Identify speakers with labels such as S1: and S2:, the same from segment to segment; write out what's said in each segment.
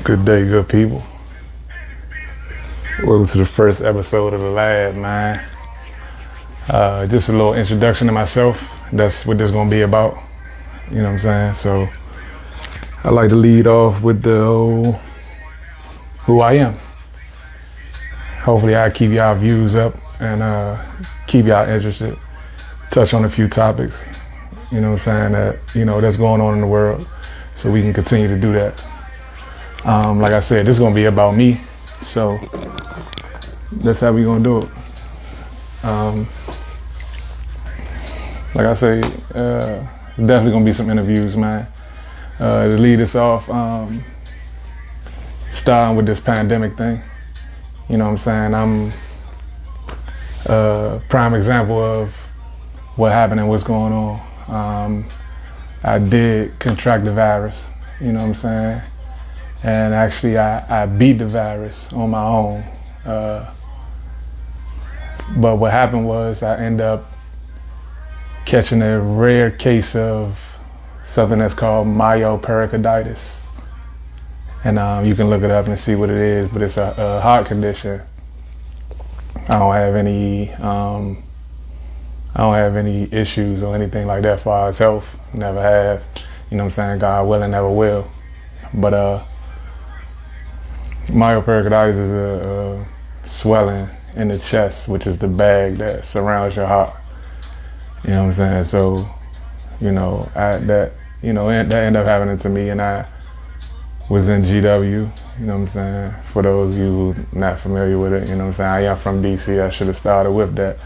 S1: Good day, good people. Welcome to the first episode of The Lab, man. Just a little introduction to myself. That's what this is going to be about. You know what I'm saying? So, I like to lead off with who I am. Hopefully, I keep y'all views up and keep y'all interested. Touch on a few topics, you know what I'm saying, that's going on in the world. So we can continue to do that. Like I said, this is gonna be about me, so that's how we gonna do it. Like I say, definitely gonna be some interviews, man. To lead us off, starting with this pandemic thing. You know what I'm saying? I'm a prime example of what happened and what's going on. I did contract the virus, you know what I'm saying? And actually, I beat the virus on my own. But what happened was I ended up catching a rare case of something that's called myopericarditis. And you can look it up and see what it is, but it's a heart condition. I don't have any issues or anything like that for its health. Never have. You know what I'm saying? God willing, never will. But myopericarditis is a swelling in the chest, which is the bag that surrounds your heart. You know what I'm saying? So, that ended up happening to me, and I was in GW. You know what I'm saying? For those of you who not familiar with it, you know what I'm saying? I am from DC. I should have started with that.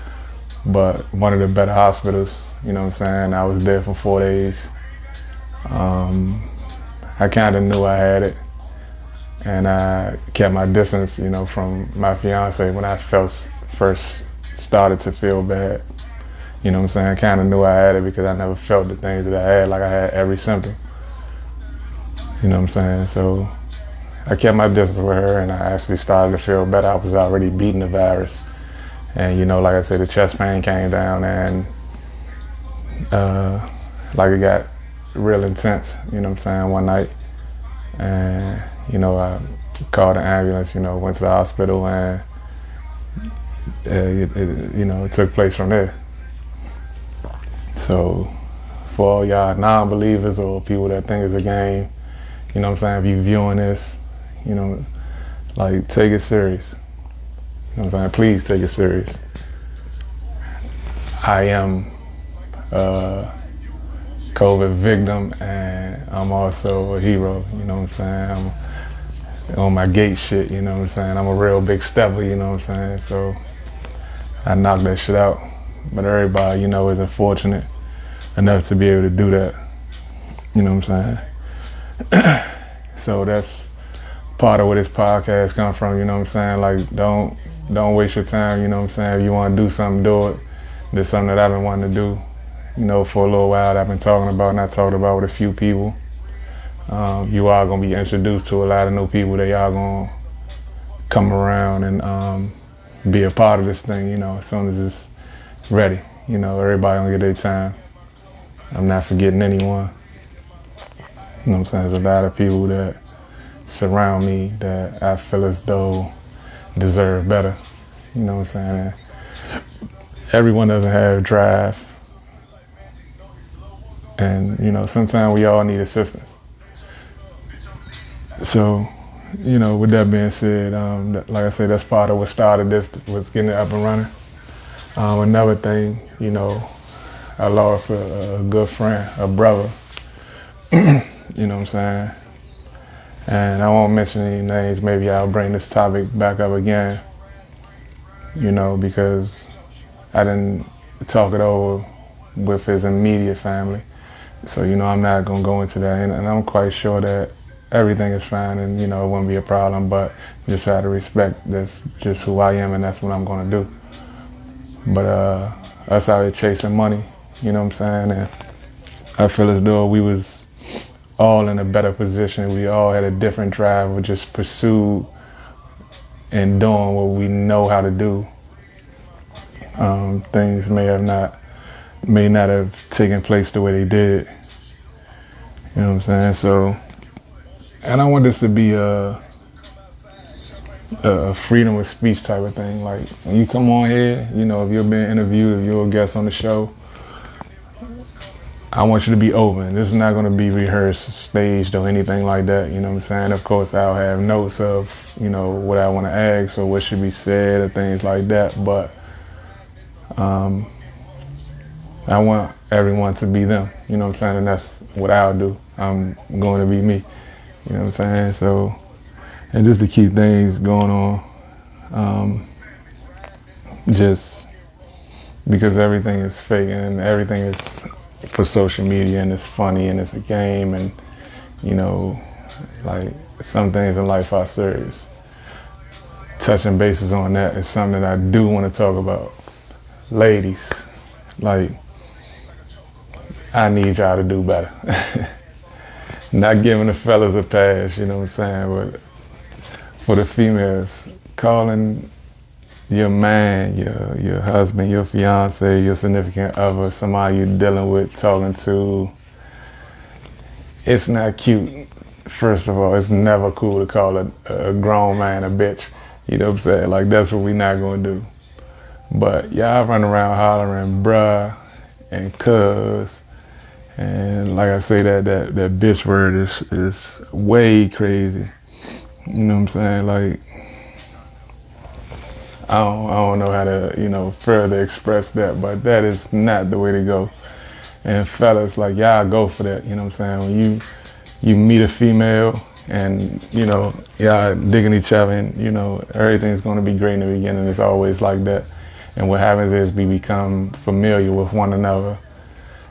S1: But one of the better hospitals, you know what I'm saying? I was there for 4 days. I kind of knew I had it. And I kept my distance, from my fiance when I first started to feel bad. You know what I'm saying? I kind of knew I had it because I never felt the things that I had, like I had every symptom. You know what I'm saying? So I kept my distance with her, and I actually started to feel better. I was already beating the virus. And, like I said, the chest pain came down, and like it got real intense, you know what I'm saying, one night. And, I called an ambulance, went to the hospital, and it took place from there. So for all y'all non-believers or people that think it's a game, you know what I'm saying, if you viewing this, take it serious. You know what I'm saying? Please take it serious. I am a COVID victim, and I'm also a hero, you know what I'm saying? I'm on my gate shit, you know what I'm saying? I'm a real big stepper, you know what I'm saying? So I knocked that shit out. But everybody, isn't fortunate enough to be able to do that, you know what I'm saying? So that's part of where this podcast comes from, you know what I'm saying? Like, don't waste your time, you know what I'm saying? If you want to do something, do it. There's something that I've been wanting to do, for a little while. I've been talking about, and I talked about with a few people. You are going to be introduced to a lot of new people that y'all going to come around and be a part of this thing, as soon as it's ready. Everybody going to get their time. I'm not forgetting anyone. You know what I'm saying? There's a lot of people that surround me that I feel as though deserve better. You know what I'm saying? Everyone doesn't have drive. And, sometimes we all need assistance. So, with that being said, like I said, that's part of what started this, was getting it up and running. Another thing, I lost a good friend, a brother, you know what I'm saying? And I won't mention any names. Maybe I'll bring this topic back up again, because I didn't talk it over with his immediate family. So, I'm not going to go into that. And I'm quite sure that everything is fine and, it won't be a problem. But you just have to respect that's just who I am, and that's what I'm going to do. But us out here chasing money, you know what I'm saying? And I feel as though we was all in a better position. We all had a different drive. We just pursued and doing what we know how to do. Things may not have taken place the way they did. You know what I'm saying? So And I want this to be a freedom of speech type of thing. Like when you come on here, you know, if you're being interviewed, if you're a guest on the show, I want you to be open. This is not going to be rehearsed, staged, or anything like that. You know what I'm saying? Of course, I'll have notes of, you know, what I want to ask or what should be said or things like that. But I want everyone to be them. You know what I'm saying? And that's what I'll do. I'm going to be me. You know what I'm saying? So, and just to keep things going on, just because everything is fake and everything is for social media and it's funny and it's a game, and you know, like some things in life are serious. Touching bases on that is something that I do want to talk about. Ladies, like, I need y'all to do better. Not giving the fellas a pass, you know what I'm saying, but for the females, calling your man, your husband, your fiance, your significant other, somebody you're dealing with, talking to, it's not cute. First of all, it's never cool to call a grown man a bitch. You know what I'm saying? Like, that's what we not gonna do. But y'all run around hollering bruh and cuz, and like I say, that bitch word is way crazy. You know what I'm saying? Like, I don't know how to, you know, further express that, but that is not the way to go. And fellas, like, y'all go for that, you know what I'm saying? When you meet a female and, you know, y'all digging each other and, you know, everything's gonna be great in the beginning. It's always like that. And what happens is we become familiar with one another.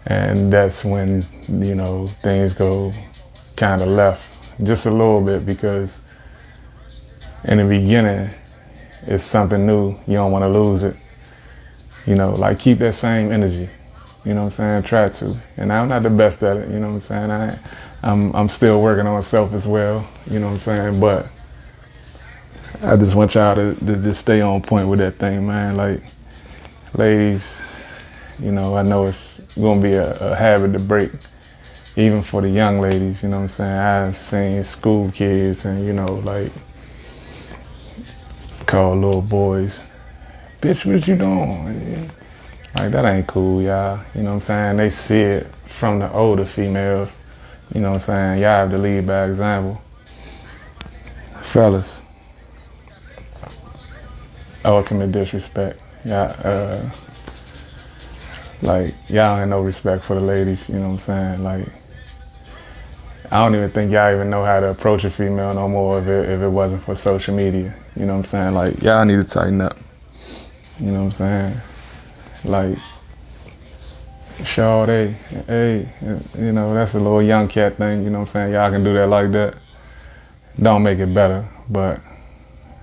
S1: And that's when, you know, things go kind of left just a little bit, because in the beginning, it's something new. You don't want to lose it. You know, like, keep that same energy. You know what I'm saying? Try to. And I'm not the best at it. You know what I'm saying? I'm still working on myself as well. You know what I'm saying? But I just want y'all to just stay on point with that thing, man. Like, ladies, you know, I know it's going to be a habit to break, even for the young ladies. You know what I'm saying? I've seen school kids and, you know, like, call little boys, bitch, what you doing? Like, that ain't cool, y'all. You know what I'm saying? They see it from the older females. You know what I'm saying? Y'all have to lead by example. Fellas, ultimate disrespect. Y'all, like, y'all ain't no respect for the ladies. You know what I'm saying? Like, I don't even think y'all even know how to approach a female no more if it wasn't for social media. You know what I'm saying? Like, y'all need to tighten up. You know what I'm saying? Like, Sade, hey, you know, that's a little young cat thing. You know what I'm saying? Y'all can do that like that. Don't make it better, but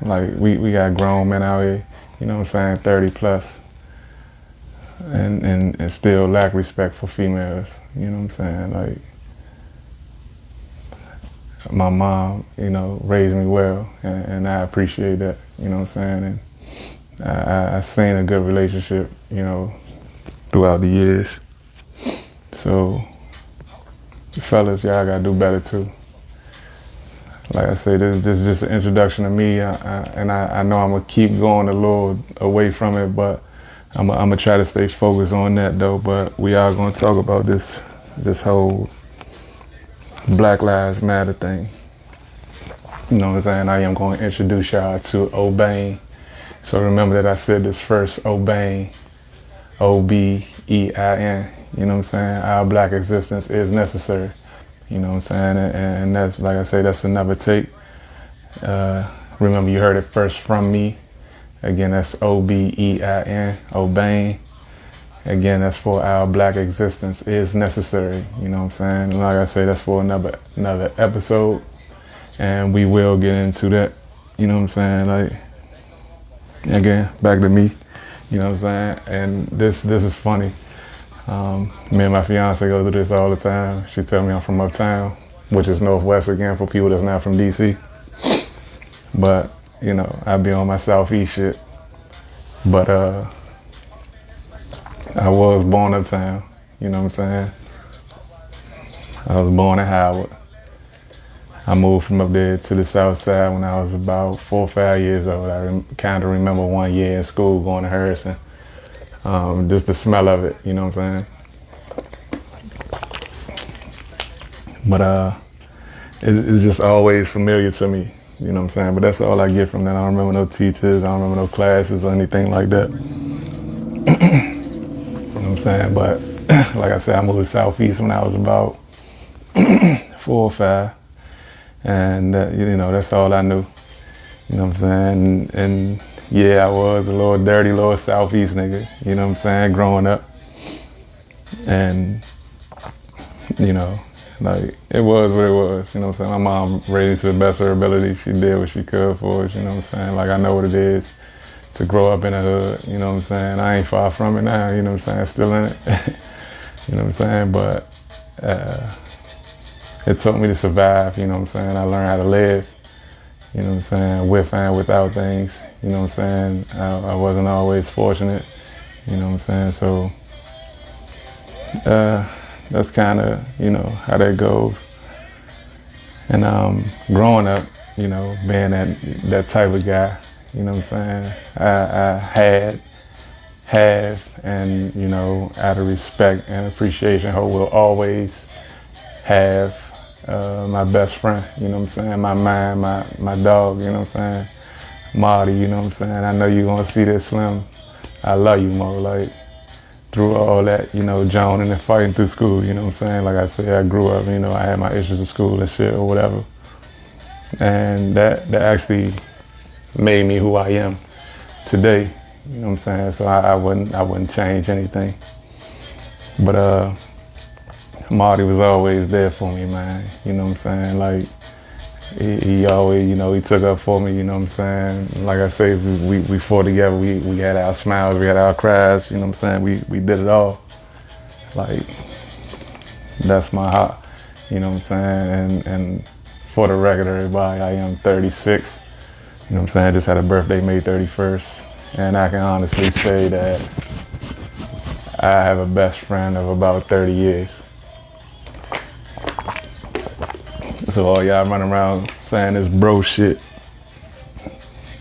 S1: like, we got grown men out here, you know what I'm saying, 30 plus, and still lack respect for females. You know what I'm saying? Like, my mom, you know, raised me well, and I appreciate that, you know what I'm saying? And I seen a good relationship, you know, throughout the years. So, fellas, y'all gotta do better too. Like I say, this is just an introduction to me, and I know I'm gonna keep going a little away from it, but I'm gonna try to stay focused on that though. But we are gonna talk about this whole Black Lives Matter thing. You know what I'm saying? I am going to introduce y'all to Obein. So remember that I said this first, Obein, O-B-E-I-N. You know what I'm saying? Our black existence is necessary. You know what I'm saying? And that's, like I say, that's another take. Remember, you heard it first from me. Again, that's O-B-E-I-N, Obein. Again, that's for our black existence is necessary. You know what I'm saying? And like I say, that's for another episode. And we will get into that. You know what I'm saying? Like, again, back to me. You know what I'm saying? And this is funny. Me and my fiance go through this all the time. She tell me I'm from uptown, which is Northwest again for people that's not from DC. But, you know, I be on my Southeast shit. But I was born uptown, you know what I'm saying? I was born in Howard. I moved from up there to the south side when I was about 4 or 5 years old. I kind of remember one year in school going to Harrison. Just the smell of it, you know what I'm saying? But it's just always familiar to me, you know what I'm saying? But that's all I get from that. I don't remember no teachers, I don't remember no classes or anything like that. You know what I'm saying? But like I said, I moved to Southeast when I was about 4 or 5. And you know, that's all I knew. You know what I'm saying? And yeah, I was a little dirty, little Southeast nigga, you know what I'm saying, growing up. And, you know, like, it was what it was, you know what I'm saying? My mom raised to the best of her ability. She did what she could for us, you know what I'm saying? Like, I know what it is to grow up in a hood, you know what I'm saying? I ain't far from it now, you know what I'm saying? Still in it, you know what I'm saying? But it taught me to survive, you know what I'm saying? I learned how to live, you know what I'm saying, with and without things, you know what I'm saying? I wasn't always fortunate, you know what I'm saying? So that's kind of, you know, how that goes. And growing up, you know, being that type of guy, you know what I'm saying? I have, and, you know, out of respect and appreciation, I will always have my best friend, you know what I'm saying? My man, my dog, you know what I'm saying? Marty, you know what I'm saying? I know you're gonna see this, Slim. I love you, Mo. Like, through all that, you know, joning and fighting through school, you know what I'm saying? Like I said, I grew up, you know, I had my issues in school and shit or whatever. And that actually made me who I am today, you know what I'm saying? So I wouldn't change anything. But Marty was always there for me, man, you know what I'm saying? Like, he always, you know, he took up for me, you know what I'm saying? Like I say, we fought together, we had our smiles, we had our cries, you know what I'm saying? We did it all. Like, that's my heart, you know what I'm saying? And for the record, everybody, I am 36, you know what I'm saying? I just had a birthday May 31st, and I can honestly say that I have a best friend of about 30 years. So all y'all running around saying this bro shit,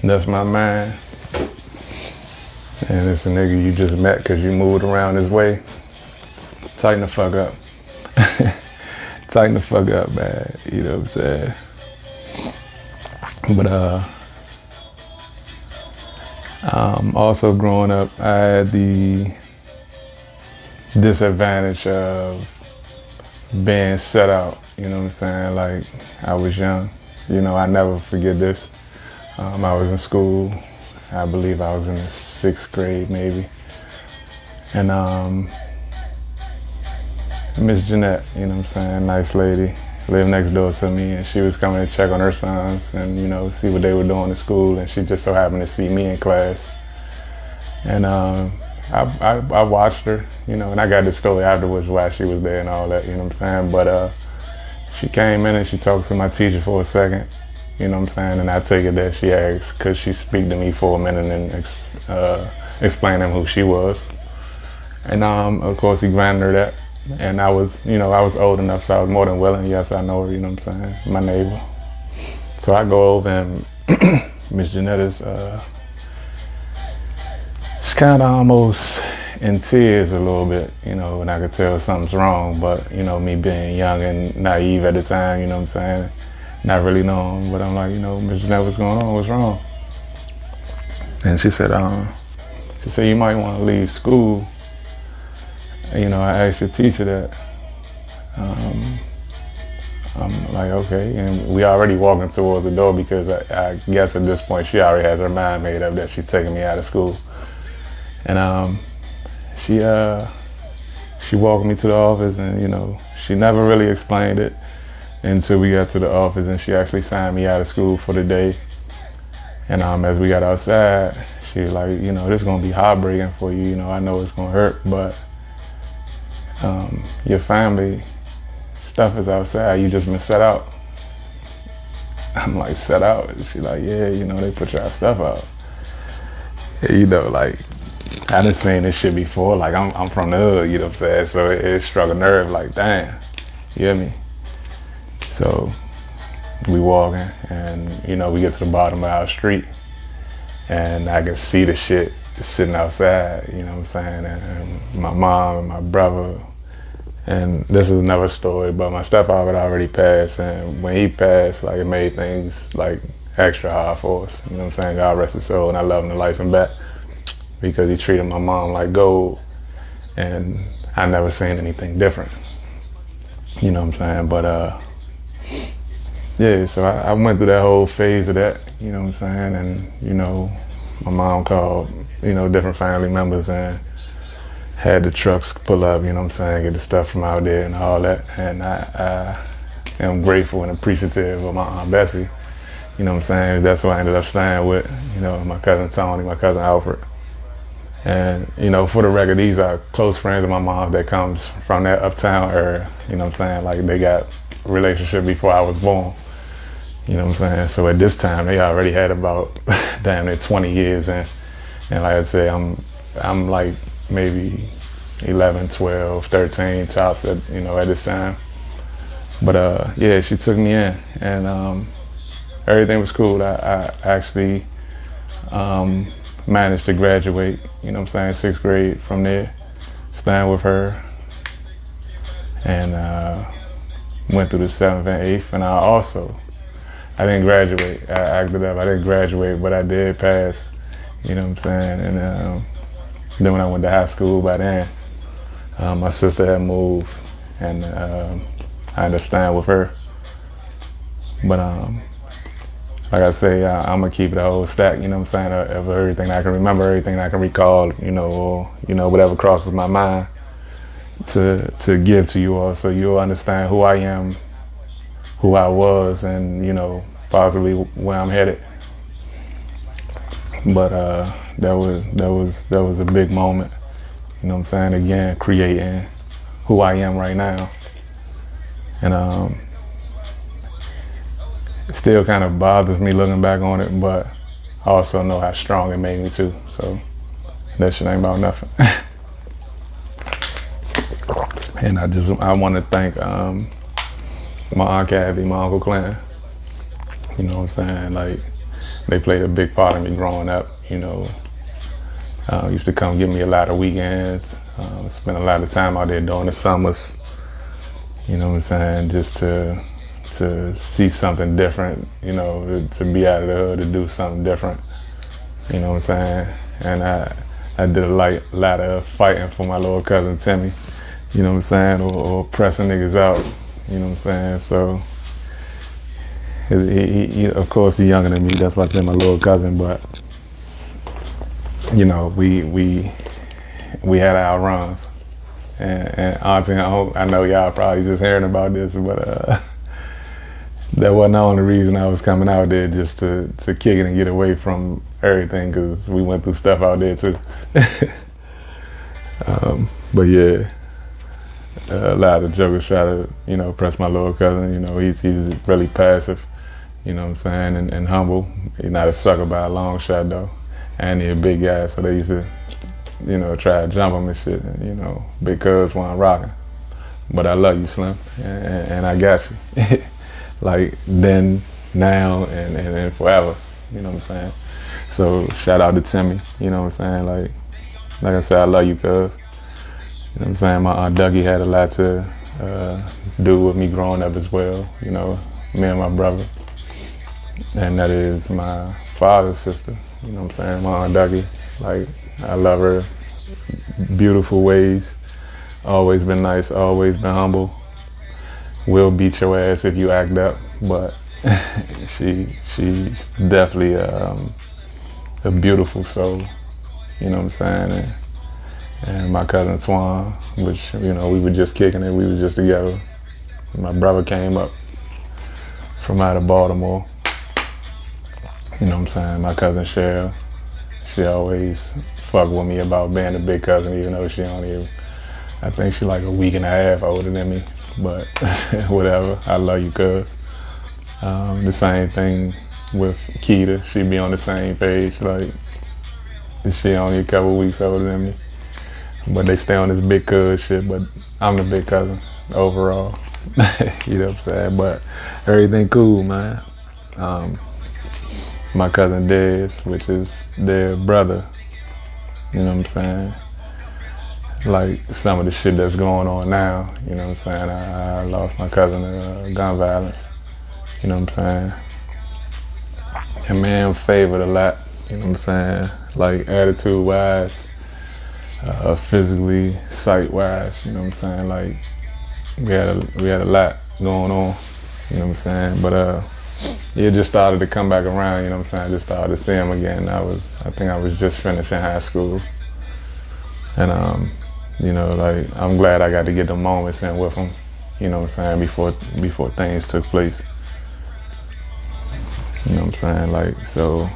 S1: that's my man. And it's a nigga you just met because you moved around his way. Tighten the fuck up. Tighten the fuck up, man. You know what I'm saying? But also growing up, I had the disadvantage of being set out, you know what I'm saying? Like, I was young, you know, I never forget this. I was in school, I believe I was in the 6th grade maybe. And Miss Jeanette, you know what I'm saying, nice lady, lived next door to me, and she was coming to check on her sons and, you know, see what they were doing in school, and she just so happened to see me in class. And I watched her, you know, and I got the story afterwards why she was there and all that, you know what I'm saying? But she came in and she talked to my teacher for a second, you know what I'm saying? And I take it that she asked, could she speak to me for a minute and explain to him who she was? And of course he granted her that. And I was, you know, I was old enough, so I was more than willing. Yes, I know her, you know what I'm saying? My neighbor. So I go over and Miss Janetta's, she's kind of almost in tears a little bit, you know, and I could tell something's wrong, but, you know, me being young and naive at the time, you know what I'm saying, not really knowing, but I'm like, you know, Miss Jeanette, what's going on, what's wrong? And she said, you might want to leave school. And, you know, I asked your teacher that. I'm like, okay, and we already walking towards the door because I guess at this point she already has her mind made up that she's taking me out of school. And she walked me to the office, and, you know, she never really explained it until we got to the office, and she actually signed me out of school for the day. And as we got outside, she was like, you know, this is gonna be heartbreaking for you, you know, I know it's gonna hurt, but your family stuff is outside, you just been set out. I'm like, set out? And she like, yeah, you know, they put your stuff out. Yeah, you know, like, I done seen this shit before, like, I'm from the hood, you know what I'm saying? So it struck a nerve, like, damn, you hear me? So we walking, and you know, we get to the bottom of our street, and I can see the shit sitting outside. You know what I'm saying? And my mom and my brother. And this is another story, but my stepfather had already passed, and when he passed, like, it made things like extra hard for us. You know what I'm saying? God rest his soul, and I love him to life and back, because he treated my mom like gold, and I never seen anything different. You know what I'm saying? But yeah, so I went through that whole phase of that. You know what I'm saying? And you know, my mom called, you know, different family members and had the trucks pull up, you know what I'm saying, get the stuff from out there and all that. And I am grateful and appreciative of my Aunt Bessie. You know what I'm saying? That's who I ended up staying with, you know, my cousin Tony, my cousin Alfred. And, you know, for the record, these are close friends of my mom that comes from that uptown area. You know what I'm saying? Like, they got a relationship before I was born. You know what I'm saying? So at this time, they already had about, damn near 20 years. And like I said, I'm like, maybe 11, 12, 13 tops at, you know, at this time. But yeah, she took me in, and everything was cool. I actually managed to graduate, you know what I'm saying, 6th grade from there, staying with her, and went through the 7th and 8th. And I didn't graduate. I acted up. I didn't graduate, but I did pass, you know what I'm saying. And then when I went to high school, by then, my sister had moved, and I ended up staying with her. But like I say, I'm gonna keep it a whole stack, you know what I'm saying, of everything I can remember, everything I can recall, you know, or, you know, whatever crosses my mind to give to you all, so you'll understand who I am, who I was, and, you know, possibly where I'm headed. But that was a big moment, you know what I'm saying, again, creating who I am right now. And it still kind of bothers me looking back on it, but I also know how strong it made me too, so that shit ain't about nothing. And I want to thank my Aunt Kathy, my Uncle Clinton, you know what I'm saying, like, they played a big part of me growing up, you know. Used to come give me a lot of weekends, spend a lot of time out there during the summers, you know what I'm saying, just to see something different, you know, to be out of the hood, to do something different, you know what I'm saying. And I did a lot of fighting for my little cousin Timmy, you know what I'm saying, or pressing niggas out, you know what I'm saying. So he of course, he's younger than me, that's why I said my little cousin, but you know, we had our runs. And Auntie, I know y'all probably just hearing about this, but that wasn't the only reason I was coming out there, just to kick it and get away from everything, because we went through stuff out there too. But yeah, a lot of jokers try to, you know, press my little cousin. You know, he's really passive, you know what I'm saying, and humble. He's not a sucker by a long shot though, and he's a big guy, so they used to, you know, try to jump him and shit, and, you know, because when I'm rocking. But I love you, Slim, and I got you. Like, then, now, and forever, you know what I'm saying. So shout out to Timmy, you know what I'm saying. Like I said, I love you, cuz. You know what I'm saying. My Aunt Dougie had a lot to do with me growing up as well, you know, me and my brother. And that is my father's sister, you know what I'm saying, my Aunt Dougie. Like, I love her, beautiful ways, always been nice, always been humble. Will beat your ass if you act up, but she's definitely a beautiful soul, you know what I'm saying. And my cousin Twan, which, you know, we were just kicking it, we were just together. My brother came up from out of Baltimore, you know what I'm saying. My cousin Cheryl, she always fuck with me about being a big cousin, even though she only, I think she like a week and a half older than me. But whatever, I love you, cuz. The same thing with Keita. She be on the same page, like, she only a couple weeks older than me. But they stay on this big cuz shit, but I'm the big cousin overall. You know what I'm saying? But everything cool, man. My cousin Dez, which is their brother, you know what I'm saying? Like some of the shit that's going on now, you know what I'm saying? I lost my cousin to gun violence, you know what I'm saying? And man, favored a lot, you know what I'm saying? Like attitude wise, physically, sight wise, you know what I'm saying? Like we had a lot going on, you know what I'm saying? But it just started to come back around, you know what I'm saying? I just started to see him again. I think I was just finishing high school. And you know, like I'm glad I got to get the moments in with him, you know what I'm saying, before things took place. You know what I'm saying? Like, so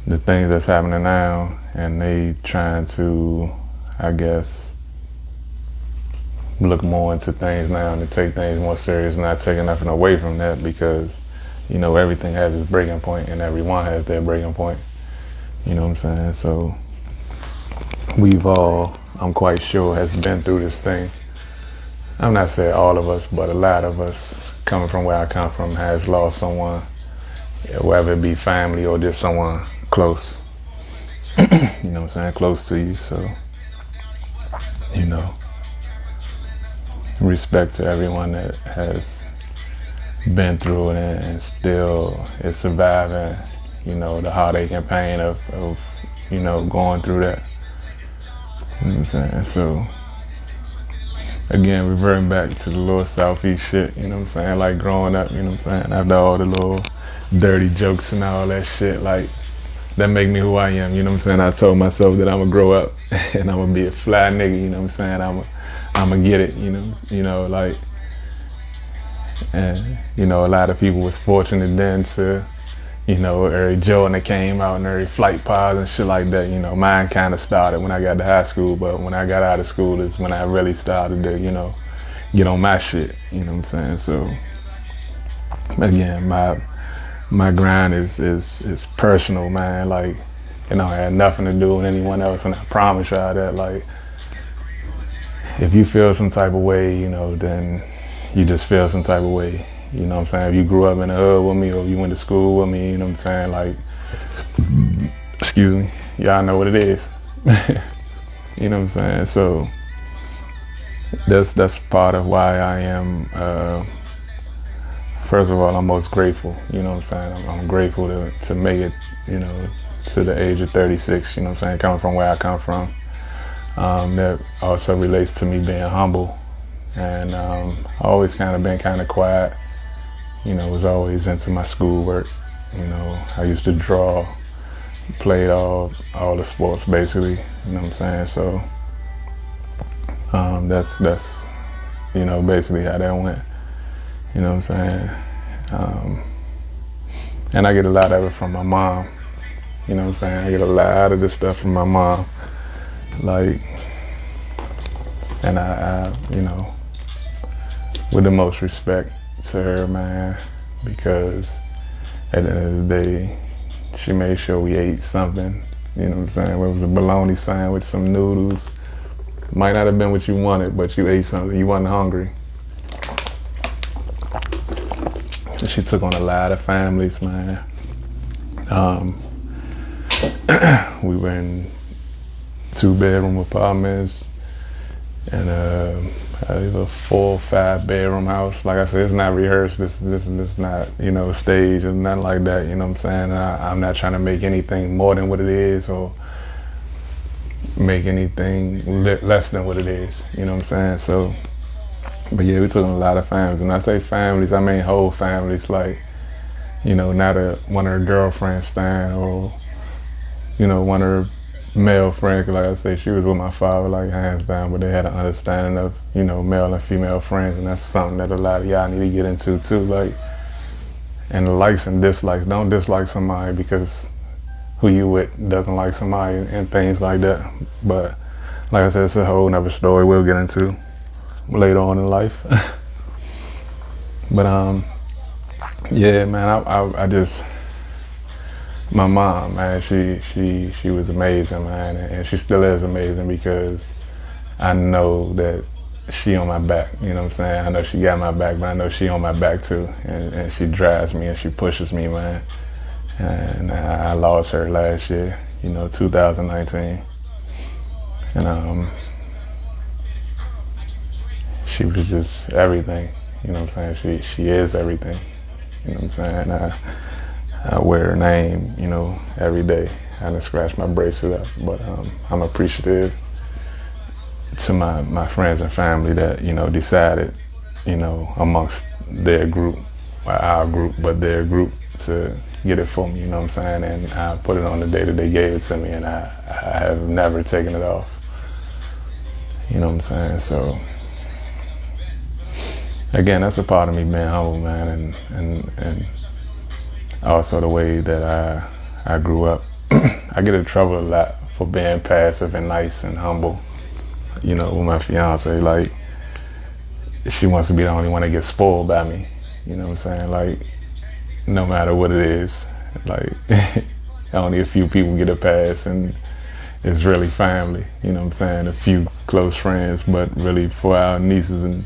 S1: the things that's happening now, and they trying to, I guess, look more into things now and to take things more serious, not taking nothing away from that, because, you know, everything has its breaking point and everyone has their breaking point. You know what I'm saying? So we've all, I'm quite sure, has been through this thing. I'm not saying all of us, but a lot of us, coming from where I come from, has lost someone, whether it be family or just someone close. You know what I'm saying? Close to you. So, you know, respect to everyone that has been through it and still is surviving, you know, the heartache and pain of you know, going through that. You know what I'm saying? So, again, reverting back to the little Southeast shit, you know what I'm saying? Like growing up, you know what I'm saying? After all the little dirty jokes and all that shit, like, that make me who I am, you know what I'm saying? I told myself that I'm gonna grow up and I'm gonna be a fly nigga, you know what I'm saying? I'm gonna get it, you know, like, and, you know, a lot of people was fortunate then to, you know, every Jordan that came out and every flight pods and shit like that, you know. Mine kind of started when I got to high school, but when I got out of school is when I really started to, you know, get on my shit, you know what I'm saying? So, again, my grind is personal, man. Like, you know, it had nothing to do with anyone else, and I promise y'all that, like, if you feel some type of way, you know, then you just feel some type of way. You know what I'm saying? If you grew up in the hood with me or you went to school with me, you know what I'm saying? Like, excuse me, y'all know what it is. You know what I'm saying? So that's part of why I am, first of all, I'm most grateful. You know what I'm saying? I'm grateful to make it, you know, to the age of 36, you know what I'm saying? Coming from where I come from. That also relates to me being humble. And always kind of been kind of quiet. You know, was always into my schoolwork. You know, I used to draw, played all the sports basically. You know what I'm saying? So that's you know, basically how that went. You know what I'm saying? And I get a lot of it from my mom. You know what I'm saying? I get a lot of this stuff from my mom. Like, and I you know, with the most respect to her, man, because at the end of the day, she made sure we ate something, you know what I'm saying? It was a bologna sandwich, some noodles. Might not have been what you wanted, but you ate something. You wasn't hungry. She took on a lot of families, man. We were in 2-bedroom apartments and a 4 or 5 bedroom house. Like I said, it's not rehearsed. This not, you know, staged or nothing like that. You know what I'm saying? I'm not trying to make anything more than what it is or make anything less than what it is. You know what I'm saying? So, but yeah, we took on a lot of families. And I say families, I mean whole families. Like, you know, not one of her girlfriends staying or, you know, one of her male friends. Like I say, she was with my father, like, hands down, but they had an understanding of, you know, male and female friends, and that's something that a lot of y'all need to get into too. Like, and the likes and dislikes. Don't dislike somebody because who you with doesn't like somebody and things like that. But like I said, it's a whole nother story we'll get into later on in life. But yeah, man, I just, my mom, man, she was amazing, man, and she still is amazing because I know that she on my back, you know what I'm saying? I know she got my back, but I know she on my back too. And she drives me and she pushes me, man. And I lost her last year, 2019. And she was just everything, you know what I'm saying? She is everything, you know what I'm saying? I wear her name, every day. I done scratched my bracelet up, but I'm appreciative to my friends and family that, decided, amongst their group, or our group, but their group, to get it for me, you know what I'm saying? And I put it on the day that they gave it to me, and I have never taken it off. You know what I'm saying? So, again, that's a part of me being humble, man, and also the way that I grew up. I get in trouble a lot for being passive and nice and humble. With my fiance, like, she wants to be the only one that gets spoiled by me. You know what I'm saying? Like, no matter what it is, like, only a few people get a pass, and it's really family. You know what I'm saying? A few close friends, but really for our nieces and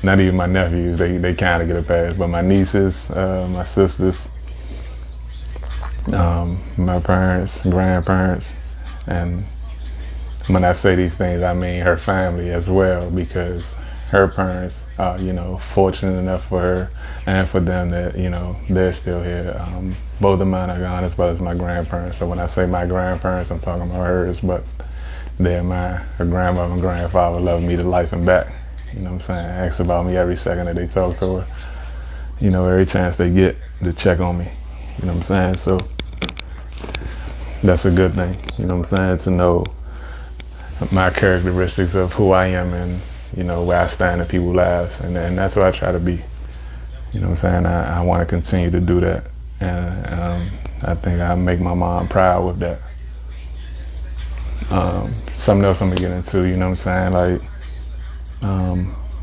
S1: not even my nephews, they kind of get a pass. But my nieces, my sisters, my parents, grandparents, and when I say these things, I mean her family as well, because her parents are, fortunate enough for her and for them that, they're still here. Both of mine are gone, as well as my grandparents. So when I say my grandparents, I'm talking about hers, but they're mine. Her grandmother and grandfather love me to life and back. You know what I'm saying? Ask about me every second that they talk to her. Every chance they get to check on me. You know what I'm saying? So that's a good thing. You know what I'm saying? To know my characteristics of who I am and, where I stand in people's lives. And that's what I try to be. You know what I'm saying? I want to continue to do that. And I think I make my mom proud with that. Something else I'm going to get into, you know what I'm saying? Like,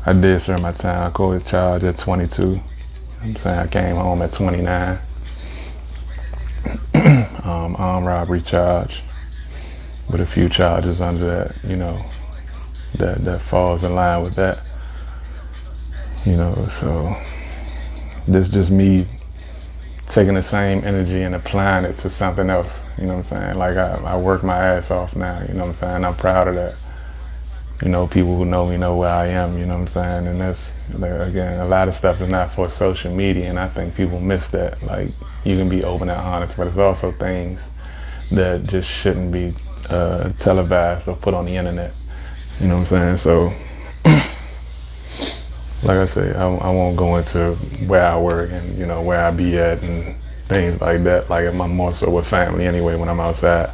S1: I did serve my time. I caught charge at 22. You know what I'm saying? I came home at 29. Armed robbery charge with a few charges under that, that falls in line with that. So this just me taking the same energy and applying it to something else. You know what I'm saying? Like, I work my ass off now, you know what I'm saying? I'm proud of that. People who know me know where I am, you know what I'm saying? And that's, again, a lot of stuff is not for social media, and I think people miss that. Like, you can be open and honest, but it's also things that just shouldn't be televised or put on the internet. You know what I'm saying? So, like I say, I won't go into where I work and, where I be at and things like that. Like, I'm more so with family anyway when I'm outside.